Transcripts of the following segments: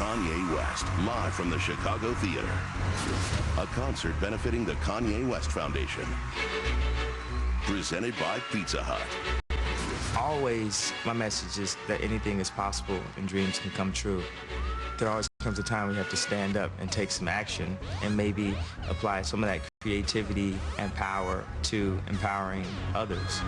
Kanye West, live from the Chicago Theater. A concert benefiting the Kanye West Foundation. Presented by Pizza Hut. Always, my message is that anything is possible and dreams can come true. There always comes a time when you have to stand up and take some action and maybe apply some of that creativity and power to empowering others.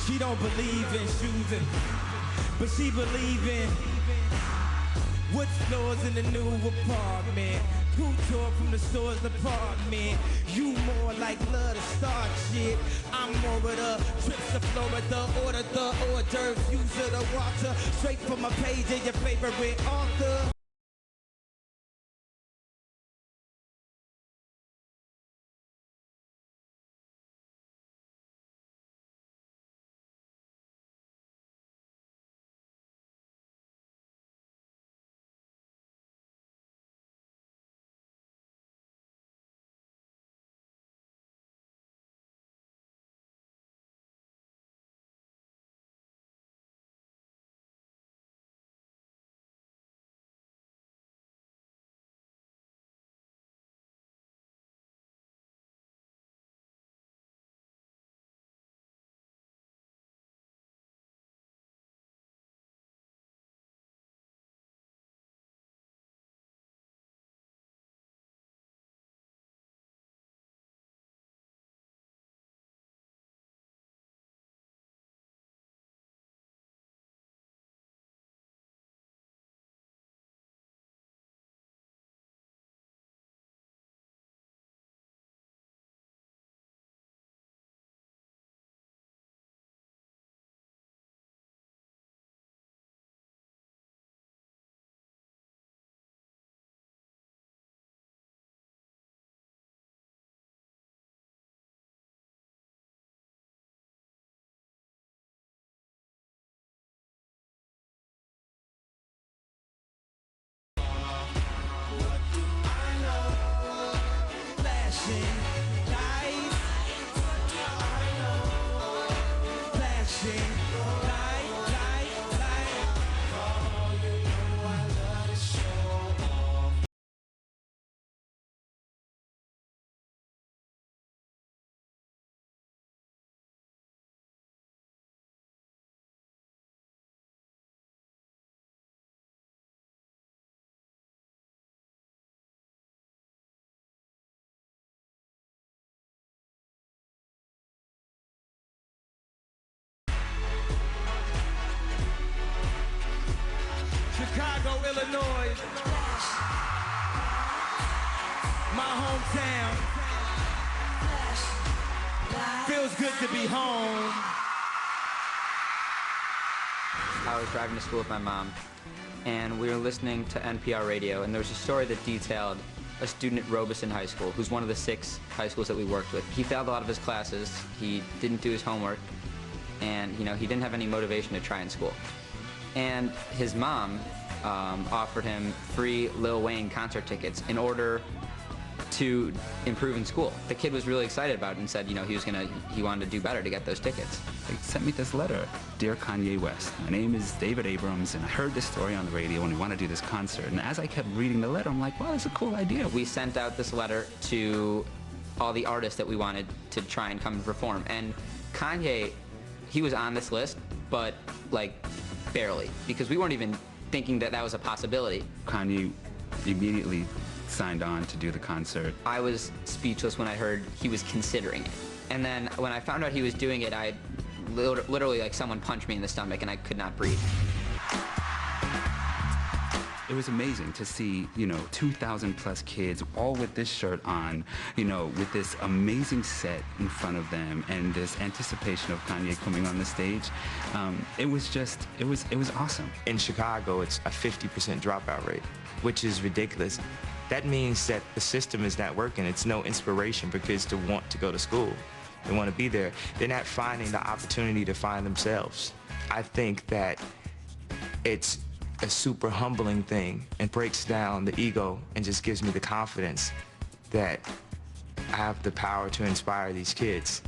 She don't believe in shoes, but she believe in wood floors in the new apartment. Couture from the store's apartment. You more like love to start shit. I'm more of the trips to Florida. Order the hors d'oeuvres, use of the water. Straight from a page of your favorite author. Chicago, Illinois, my hometown. Feels good to be home. I was driving to school with my mom, and we were listening to NPR radio, and there was a story that detailed a student at Robeson High School, who's one of the 6 high schools that we worked with. He failed a lot of his classes, he didn't do his homework, and he didn't have any motivation to try in school. And his mom offered him free Lil Wayne concert tickets in order to improve in school. The kid was really excited about it and said, he wanted to do better to get those tickets. They sent me this letter. Dear Kanye West, my name is David Abrams, and I heard this story on the radio and we want to do this concert. And as I kept reading the letter, I'm like, wow, that's a cool idea. We sent out this letter to all the artists that we wanted to try and come and perform. And Kanye, he was on this list, but barely, because we weren't even thinking that that was a possibility. Kanye immediately signed on to do the concert. I was speechless when I heard he was considering it. And then when I found out he was doing it, I literally, like, someone punched me in the stomach and I could not breathe. It was amazing to see, 2,000 plus kids all with this shirt on, with this amazing set in front of them and this anticipation of Kanye coming on the stage. It was awesome. In Chicago, it's a 50% dropout rate, which is ridiculous. That means that the system is not working. It's no inspiration for kids to want to go to school. They want to be there. They're not finding the opportunity to find themselves. I think that it's a super humbling thing and breaks down the ego and just gives me the confidence that I have the power to inspire these kids.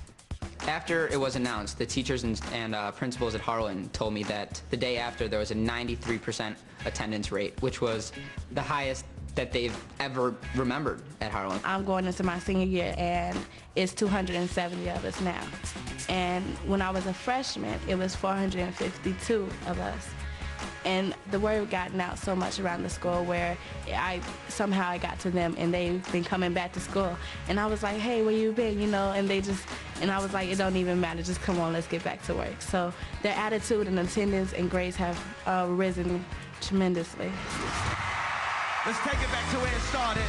After it was announced, the teachers and principals at Harlan told me that the day after there was a 93% attendance rate, which was the highest that they've ever remembered at Harlan. I'm going into my senior year and it's 270 of us now. And when I was a freshman, it was 452 of us. And the word gotten out so much around the school where somehow I got to them and they've been coming back to school. And I was like, hey, where you been, and I was like, it don't even matter, just come on, let's get back to work. So their attitude and attendance and grades have risen tremendously. Let's take it back to where it started.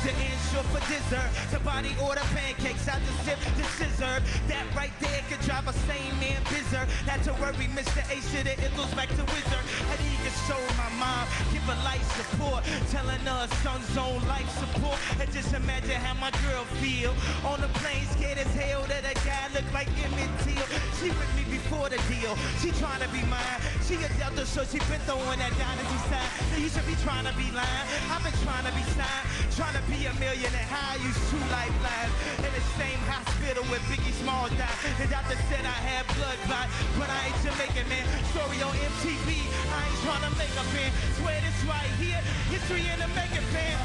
To ensure for dessert, somebody order pancakes, I just sip the scissor. That right there could drive a sane man bizzer. Not to worry, Mr. A shit, it goes back to Wizard. I need to show my mom, give her life support, telling her son's own life support. And just imagine how my girl feel on the plane, scared as hell that a guy look like Emmett Till. She with me before the deal, she trying to be mine. She a Delta, so she been throwing that dynasty sign. So you should be trying to be lying. I've been trying to be signed, trying to be a millionaire. How I used 2 lifelines in the same hospital where Biggie Smalls died. The doctor said I had blood clot, but I ain't Jamaican, man. Story on MTV, I ain't trying to make a fan. Swear this right here, history in the making, fan.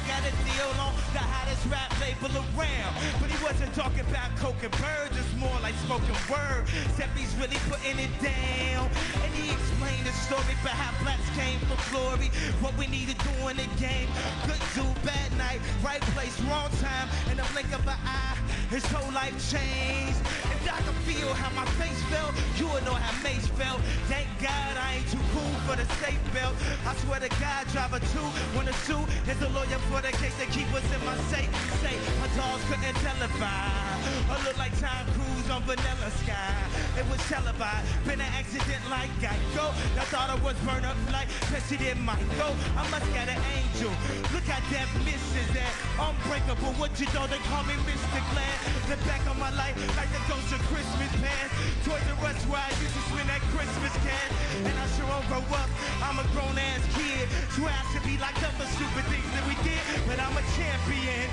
Got a deal on the hottest rap label around, but he wasn't talking about coke and birds, it's more like spoken word. Except he's really putting it down, and he explained the story for how blacks came for glory, what we need to do in the game. Good dude, bad night, right place, wrong time, in the blink of an eye, his whole life changed. If I could feel how my face felt, you would know how Mace felt. Thank God I ain't too cool for the safe belt. I swear to God, drive a 2 when a suit is a lawyer for the case that keep us in my safe. Say my dogs couldn't televise, or look like Tom Cruise on Vanilla Sky. It was televised, been an accident like Geico. I thought I was burned up like President Michael. I must got an angel. Look how that misses that unbreakable. What you know, they call me Mr. Glad. The back of my life like the ghost of Christmas past. Toys R Us where I used to spend that Christmas cash. And I sure won't grow up, I'm a grown ass kid. Swear I should be locked up for stupid things that we did, but I'm a champion.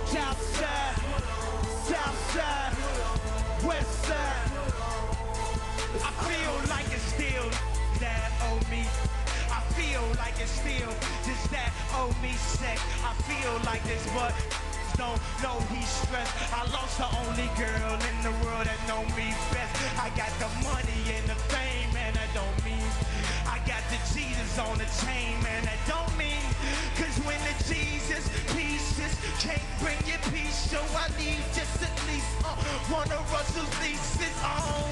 South side, south side, west side. I feel like it's still that old me. I feel like it's still just that old me sex. I feel like this, but don't know he's stressed. I lost the only girl in the world that know me best. I got the money and the fame, and that don't mean I got the Jesus on the chain, man. That don't mean, cause when the Jesus pieces can't bring you peace, so I need just at least one of Russell's leases on.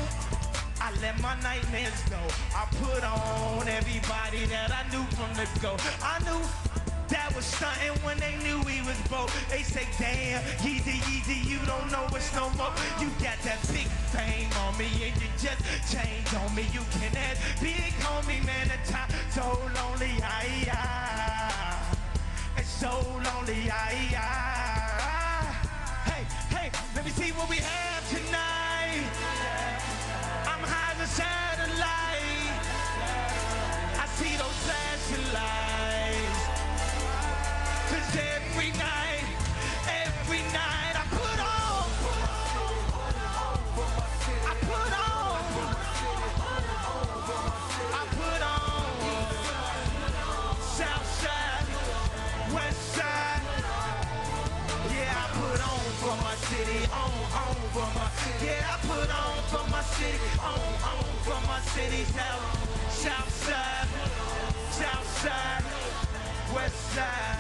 I let my nightmares go. I put on everybody that I knew from the go. I knew that was stunting when they knew we was broke. They say, damn, Yeezy, Yeezy, you don't know it's no more. You got that big fame on me and you just changed on me. You can add big homie, man, the time so lonely, it's so lonely, Hey, hey, let me see what we have tonight. I'm high as a satellite. I see those flashing lights. Cause every night I put on, South side, west side. Yeah, I put on for my city, on for my, yeah, I put on for my city, on for my city. South side, west side.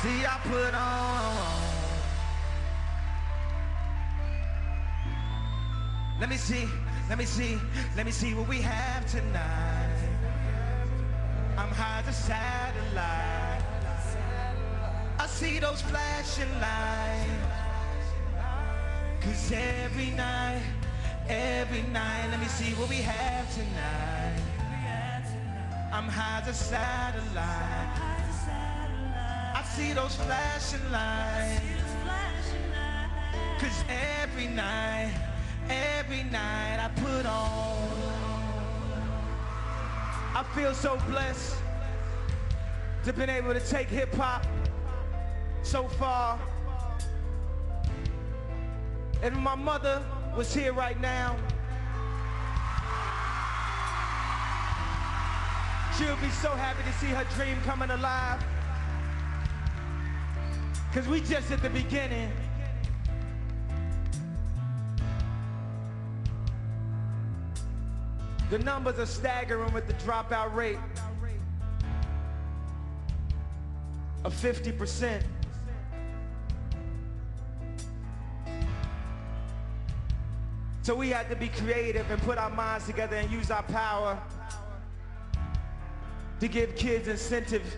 See, I put on. Let me see what we have tonight. I'm high as a satellite. I see those flashing lights. Cause every night, let me see what we have tonight. I'm high as a satellite. I see those flashing lights. Cause every night I put on. I feel so blessed to have been able to take hip hop so far. If my mother was here right now, she would be so happy to see her dream coming alive. Cause we just at the beginning. The numbers are staggering with the dropout rate of 50%. So we had to be creative and put our minds together and use our power to give kids incentive,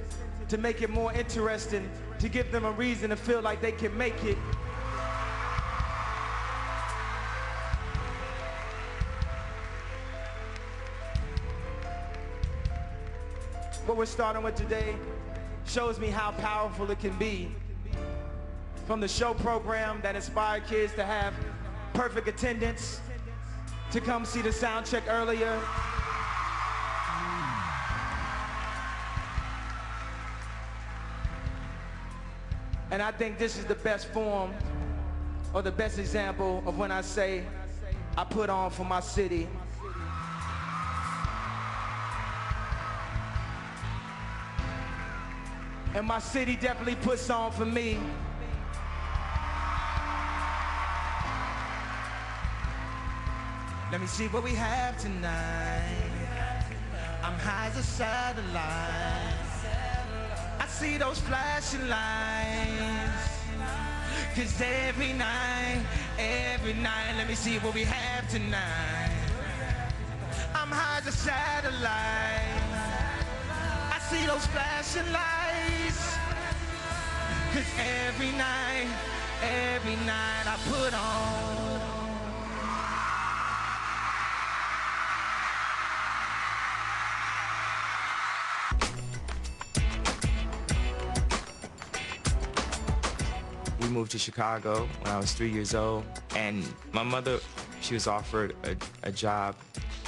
to make it more interesting, to give them a reason to feel like they can make it. What we're starting with today shows me how powerful it can be. From the show program that inspired kids to have perfect attendance, to come see the sound check earlier, and I think this is the best form or the best example of when I say I put on for my city. And my city definitely puts on for me. Let me see what we have tonight. I'm high as a satellite. I see those flashing lights. Cause every night, let me see what we have tonight. I'm high as a satellite. I see those flashing lights. Cause every night I put on. We moved to Chicago when I was 3 years old, and my mother, she was offered a job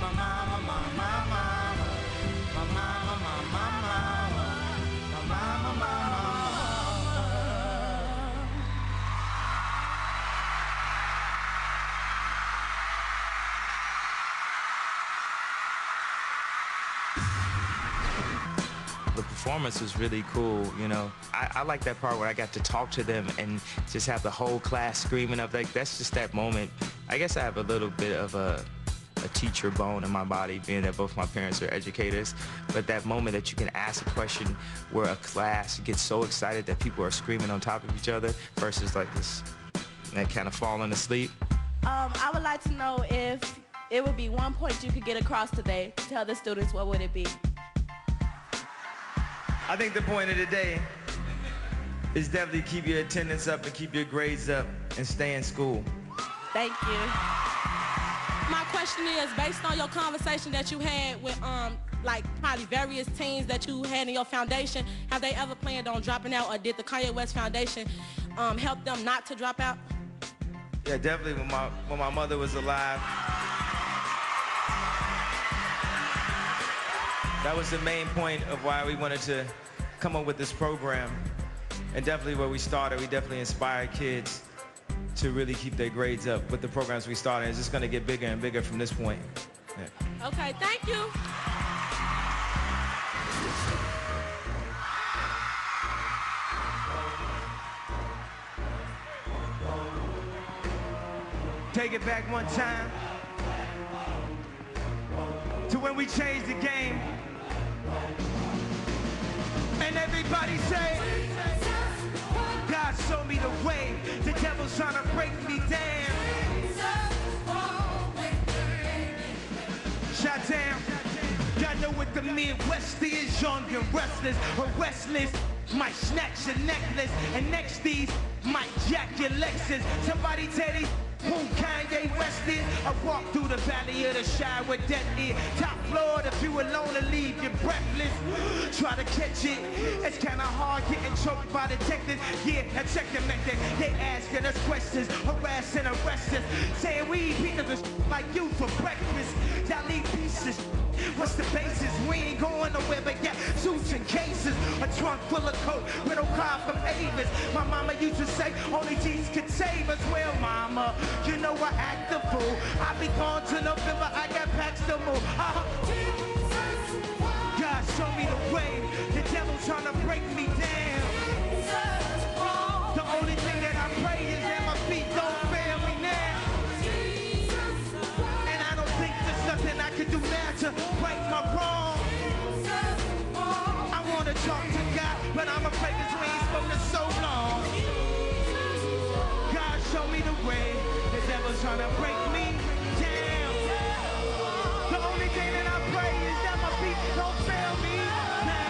my mama, my mama, my mama, my mama, my mama, my mama. The performance was really cool, you know. I like that part where I got to talk to them and just have the whole class screaming up. Like, that's just that moment. I guess I have a little bit of a teacher bone in my body, being that both my parents are educators. But that moment that you can ask a question where a class gets so excited that people are screaming on top of each other versus like this, that kind of falling asleep. I would like to know if it would be one point you could get across today. Tell the students, what would it be? I think the point of the day is definitely keep your attendance up and keep your grades up and stay in school. Thank you. My question is, based on your conversation that you had with like probably various teens that you had in your foundation, have they ever planned on dropping out, or did the Kanye West Foundation help them not to drop out? Yeah, definitely when my mother was alive. That was the main point of why we wanted to come up with this program. And definitely where we started, we definitely inspired kids to really keep their grades up with the programs we started. It's just gonna get bigger and bigger from this point. Yeah. Okay, thank you. Take it back one time to when we changed the game. And everybody say, God showed me the way. The devil's trying to break me down. Shot down. Y'all know what the Midwest is. Young and restless, or restless. Might snatch your necklace, and next these might jack your Lexus. Somebody tell these who Kanye West is. I walk through the valley of the shadow with death is. Top floor, if you alone to leave you breathless. Try to catch it, it's kinda hard getting choked by detectives. Yeah, now check the method. They asking us questions, harassing, arrest us. Saying we eat pieces of like you for breakfast. Y'all need pieces. What's the basis? We ain't going nowhere but got suits and cases. A trunk full of coke, riddle cry from Avis. My mama used to say, only Jesus could save us. Well, mama, you know I act the fool. I be gone to November, I got packs to move. God, show me the way. The devil trying to break me down. The only thing that I pray is that my feet don't fail me now. And I don't think there's nothing I can do now to right my wrong. I want to talk to God, but I'm afraid because we ain't spoken so long. God, show me the way. The devil's trying to break me down. The only thing that I pray is that my feet don't fail me now.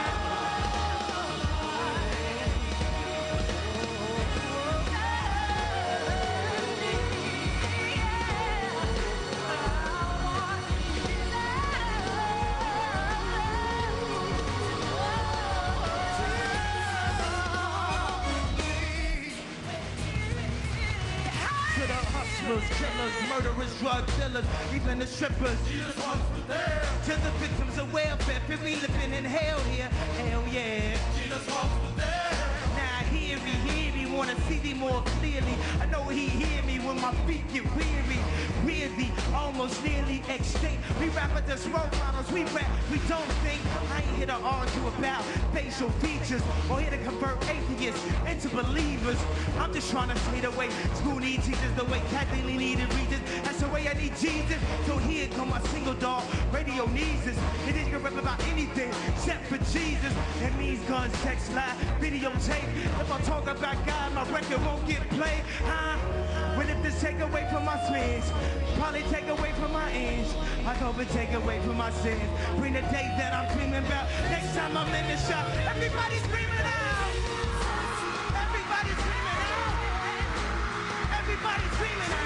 To the hustlers, killers, murderers, drug dealers, even the strippers. To the victims of welfare, feel me living in hell here. Hell yeah. Now hear me, wanna see thee more clearly. I know he hear me when my feet get weary, almost nearly extinct. We rap at this role models, we rap, we don't think. I ain't here to argue about facial features or here to convert atheists into believers. I'm just trying to stay the way school needs teachers, the way Catholic needed readers. That's the way I need Jesus. So here come my single dog, radio needs us. It is gonna rap about anything except for Jesus. That means guns, text, lie, videotape. If I talk about God, my record won't get played. But if this take away from my spins, probably take away from my ends. I hope it take away from my sins. Bring the day that I'm dreaming about. Next time I'm in the shop, everybody screaming out. Everybody screaming out. Everybody screaming out.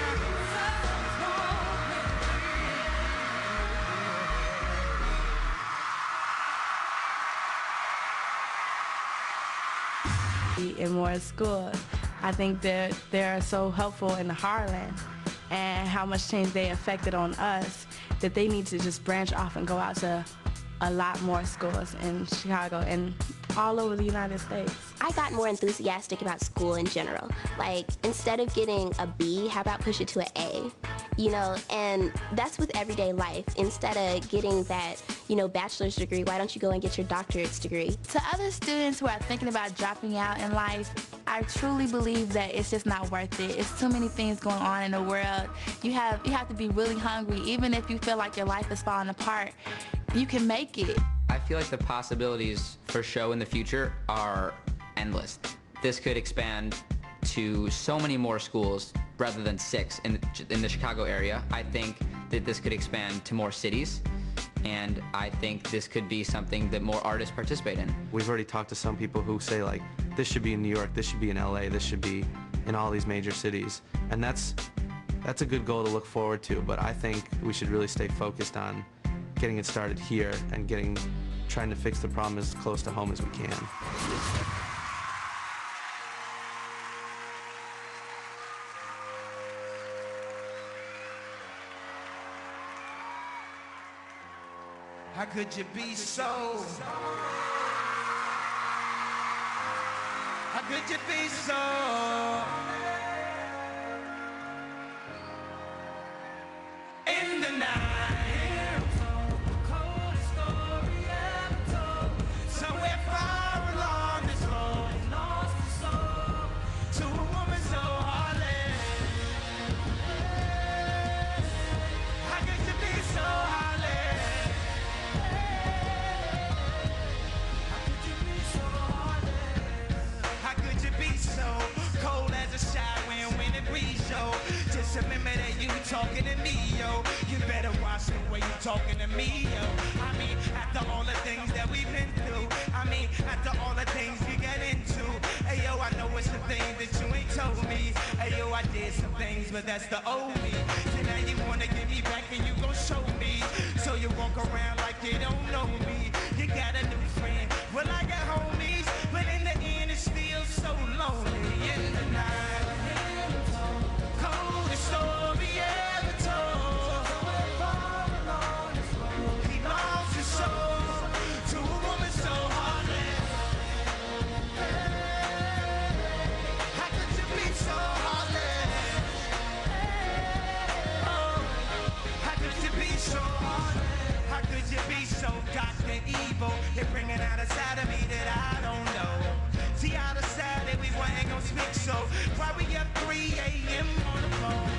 In more school, I think that they're so helpful in Harlan, and how much change they affected on us, that they need to just branch off and go out to a lot more schools in Chicago and all over the United States. I got more enthusiastic about school in general. Like, instead of getting a B, how about push it to an A? You know, and that's with everyday life. Instead of getting that, you know, bachelor's degree, why don't you go and get your doctorate's degree? To other students who are thinking about dropping out in life, I truly believe that it's just not worth it. It's too many things going on in the world. You have to be really hungry. Even if you feel like your life is falling apart, you can make it. I feel like the possibilities for show in the future are endless. This could expand to so many more schools rather than 6 in the Chicago area. I think that this could expand to more cities, and I think this could be something that more artists participate in. We've already talked to some people who say, like, this should be in New York, this should be in LA, this should be in all these major cities. And that's a good goal to look forward to, but I think we should really stay focused on getting it started here and trying to fix the problem as close to home as we can. How could you be so? How could you be so? In the night, coldest story ever told. Somewhere far along this road, lost a soul to a woman so heartless. How could you be so heartless? How could you be so cold as a shy wind when it breeze, yo? Just remember that you talking to me, yo. You better watch the way you talking to me, yo. I mean, after all the things that we've been through, I mean, after all the things you get into. Hey, yo, I know it's the things that you ain't told me. Hey, yo, I did some things, but that's the old me. So now you wanna give me back and you gon' show me. So you walk around like you don't know me. You got a new friend, well, I got homies, but in the end it's still so lonely. In the night, coldest story ever told. He lost his soul to a woman so heartless. How could you be so heartless? Oh, how could you be so heartless? How could you be so dark and evil? You're bringing out a side of me that I don't know. See, I decided we weren't gonna speak, so why we up 3 a.m. on the phone?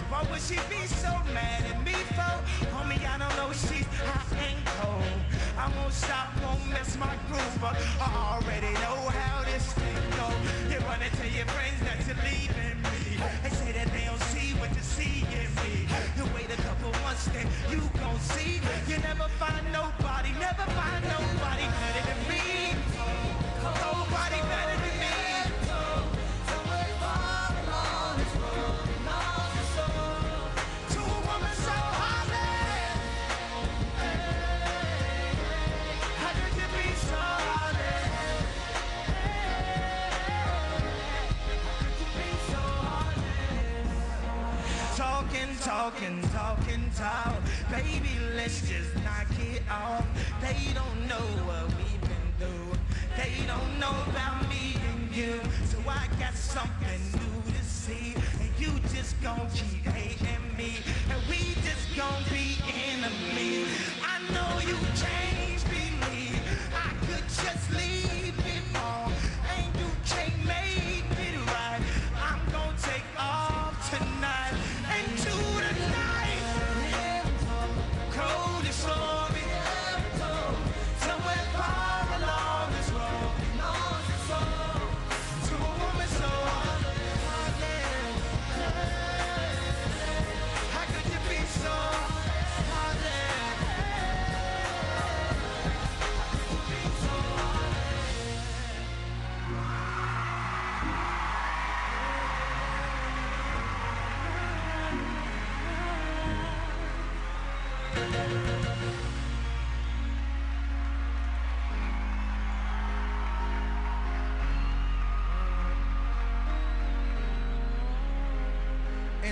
Why would she be so mad at me for? Homie, I don't know, she's hot and cold. I won't stop, won't miss my groove, but I already know how this thing go. You wanna tell your friends that you're leaving me. They say that they don't see what you see in me. You wait a couple months, then you gon' see. You never find nobody better than me. Nobody better than me. To a woman so heartless. How could you be so heartless? How could you be so heartless? Talking, talk. Baby, let's just knock it off. They don't know what we've been through. They don't know about me and you. So I got something new to see. And you just gon' keep hating me. And we just gon' be enemies. I know you can't believe I could just leave it all. And you can't make it right. I'm gon' take off tonight. And to the night. Coldest story ever told. Somewhere far along this road. Lost his soul to a woman so heartless.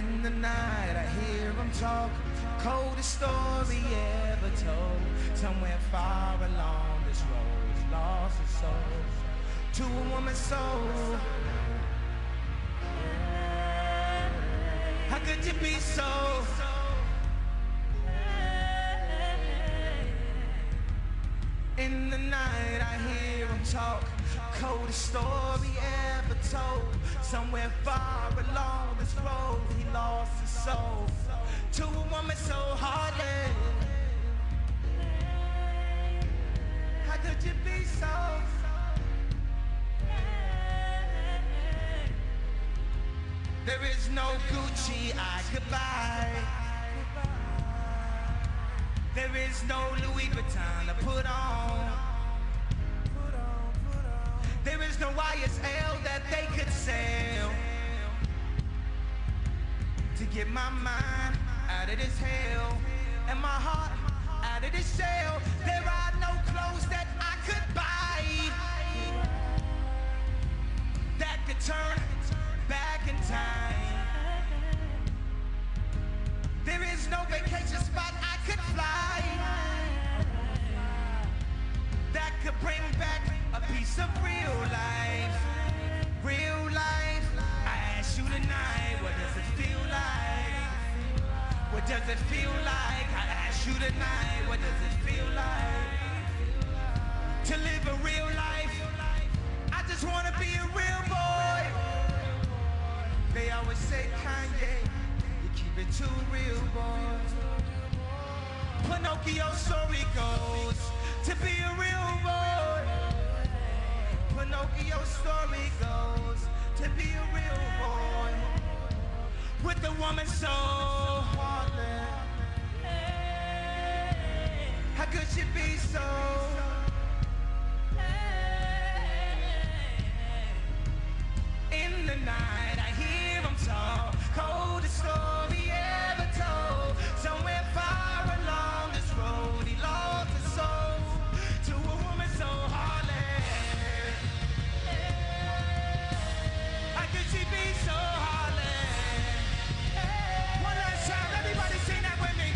In the night I hear them talk, coldest story ever told. Somewhere far along this road, lost his soul to a woman's soul. How could you be so? In the night I hear him talk, coldest story ever told. Somewhere far along this road he lost his soul to a woman so heartless. How could you be so? There is no Gucci I could buy. There is no Louis Vuitton to put on. There is no YSL that they could sell to get my mind out of this hell and my heart out of this shell. There are no clothes that I could buy that could turn back in time. There is no vacation spot I could fly that could bring back a piece of real life. Real life. I ask you tonight, what does it feel like? What does it feel like? I ask you tonight, what does it feel like to live a real life? I just want to be a real boy. They always say, Kanye, you keep it too real, boy. Pinocchio's story goes to be a real boy. Pinocchio's story goes to be a real boy with a woman so heartless. How could she be so? In the night I hear him talk, coldest story ever told. Somewhere far along this road he lost his soul to a woman so heartless. How could she be so heartless? One last time, everybody sing that with me.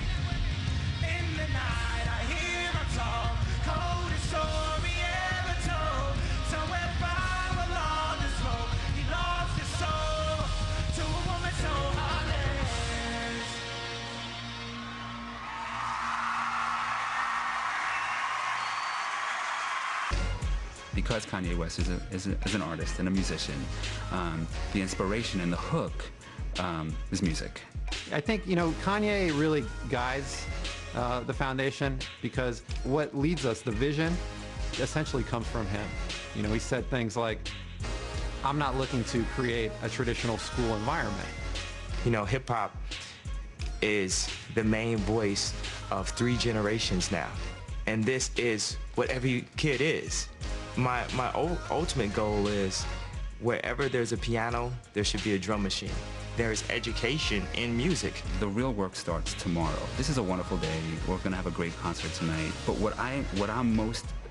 In the night I hear him talk, coldest story ever told. Somewhere far along this road he lost his soul to a woman so heartless. Because Kanye West is an artist and a musician, the inspiration and the hook is music. I think, you know, Kanye really guides the foundation because what leads us, the vision, essentially comes from him. You know, he said things like, I'm not looking to create a traditional school environment. You know, hip-hop is the main voice of 3 generations now. And this is what every kid is. My ultimate goal is wherever there's a piano, there should be a drum machine. There is education in music. The real work starts tomorrow. This is a wonderful day. We're gonna have a great concert tonight. But what I'm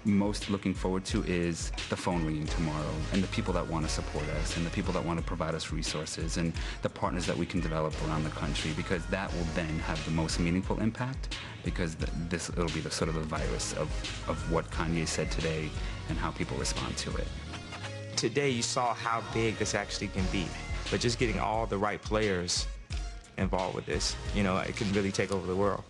most looking forward to is the phone ringing tomorrow and the people that want to support us and the people that want to provide us resources and the partners that we can develop around the country, because that will then have the most meaningful impact, because it'll be the sort of the virus of what Kanye said today and how people respond to it. Today you saw how big this actually can be, but just getting all the right players involved with this, you know, it can really take over the world.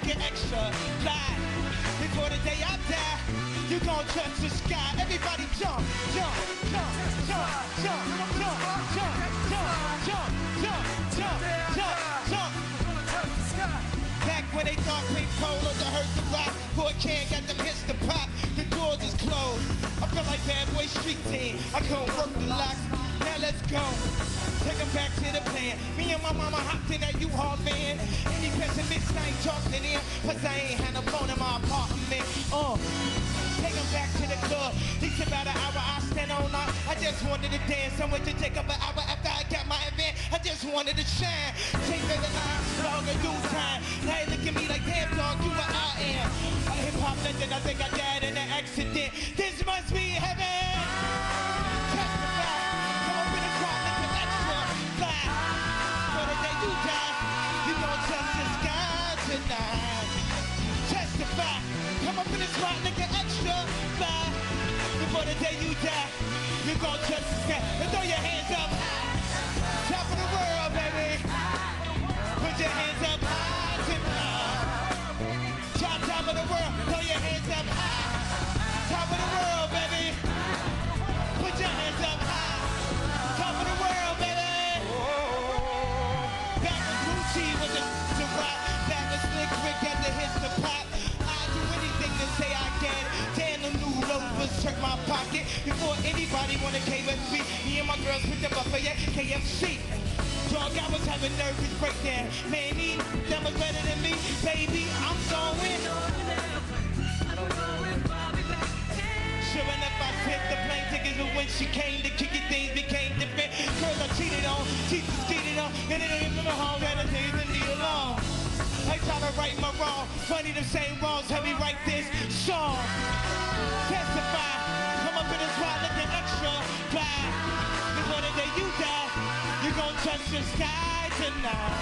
looking extra fly. Before the day I die, you gon' touch the sky. Everybody jump, jump, jump, jump, jump, jump, jump, jump, jump, jump, jump, jump, jump. Back when they thought pink polo to hurt the rock, boy can't got them hits to pop. The doors is closed. I feel like bad boy street team. I I couldn't work the locks. Now let's go. Take 'em back to the plan. Me and my mama hopped in that U-Haul van. Any pessimist, I ain't talking to them. Cause I ain't had no phone in my apartment. Take 'em back to the club. It's about an hour I stand on night. I just wanted to dance. I went to take up an hour after I got my event. I just wanted to shine. Take the line, dog, and do time. Now they look at me like, damn, dog, you what I am. A hip-hop legend, I think I died in an accident. This must be heaven. Testify. Come up in the crowd, looking extra fly. For the day you die, you gon' touch the sky tonight. Testify. Come up in the spot, looking extra fly. Before the day you die, you gon' touch the sky. And throw your hands up high. Top of the world, baby. Put your hands up high tonight. Top of the world, throw your hands up high. Top of the world, baby. Put your hands up high. Top of the world, baby. Back with Gucci with the rock. Back with Slick Rick at the hits the pot. I'd do anything to say I can. Damn, the new loafers check my pocket. Before anybody wanna KFC, me and my girls picked up a KFC. Dog, I was having nervous breakdown. Man, that was better than me. Baby, I'm going. Sure enough, I spent the plane tickets, but when she came to kick it, things became different. Girls I cheated on, teachers cheated on, and they didn't remember home, had to leave me alone. I try to right my wrong. Funny the same wrongs, help me write this song. Testify, come up in the spot looking extra fly. Before the day you die, you gon' touch the sky tonight.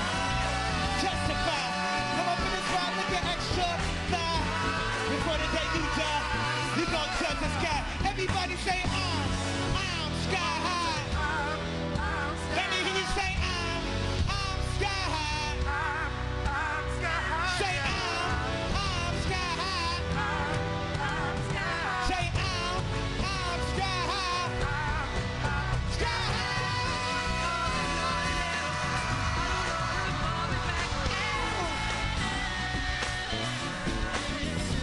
Testify, come up in the spot looking extra fly. Before the day you die, you gon' touch the sky. Everybody say I'm sky high. Let me hear you say I'm sky high. Say I'm sky high. Say I'm sky high. Sky high.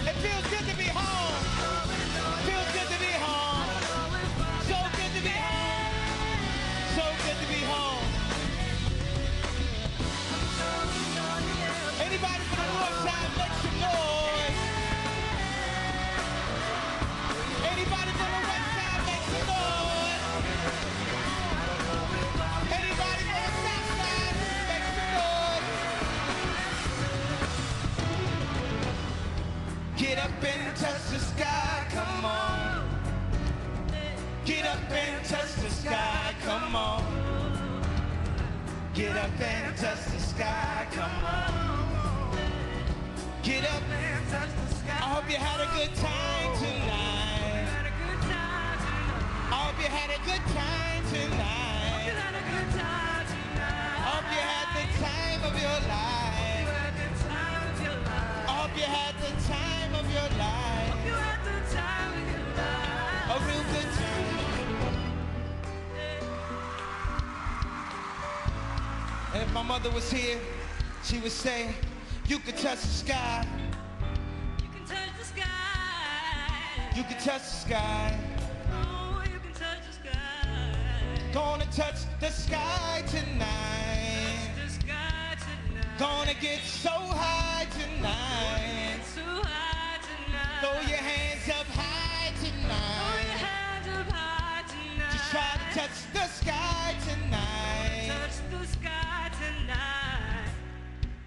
It feels good to be home. Feels good to be home. So good to be home. So good to be home. Anybody from the north side make some noise? Anybody from the west side make some noise? Anybody from the south side make some noise? Get up and touch the sky, come on. Get up and touch the sky, come on. Get up and touch the sky, come on. Get up and touch the sky. I hope you had a good time tonight. I hope you had a good time tonight. I hope you had the time of your life. I hope you had the time of your life. A real good time. And if my mother was here, she would say, you could touch the sky. You can touch the sky. You can touch the sky. Oh, you can touch the sky. Gonna touch the sky tonight. Touch the sky tonight. Gonna get so high tonight. Get so high tonight. Throw your hands up high tonight. Throw your hands up high tonight. Just try to touch the sky tonight. Touch the sky tonight.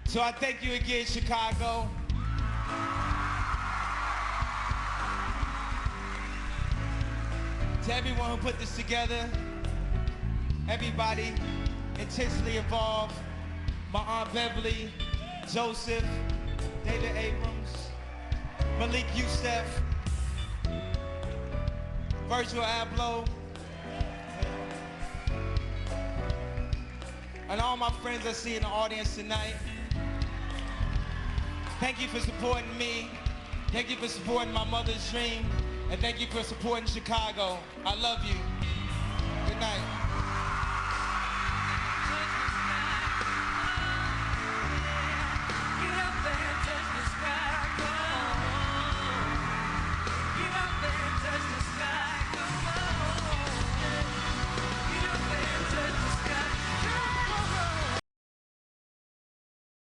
So I thank you again, Chicago. To everyone who put this together, everybody intentionally involved, my Aunt Beverly, Joseph, David Abrams, Malik Youssef, Virgil Abloh, and all my friends I see in the audience tonight. Thank you for supporting me. Thank you for supporting my mother's dream. And thank you for supporting Chicago. I love you. Good night.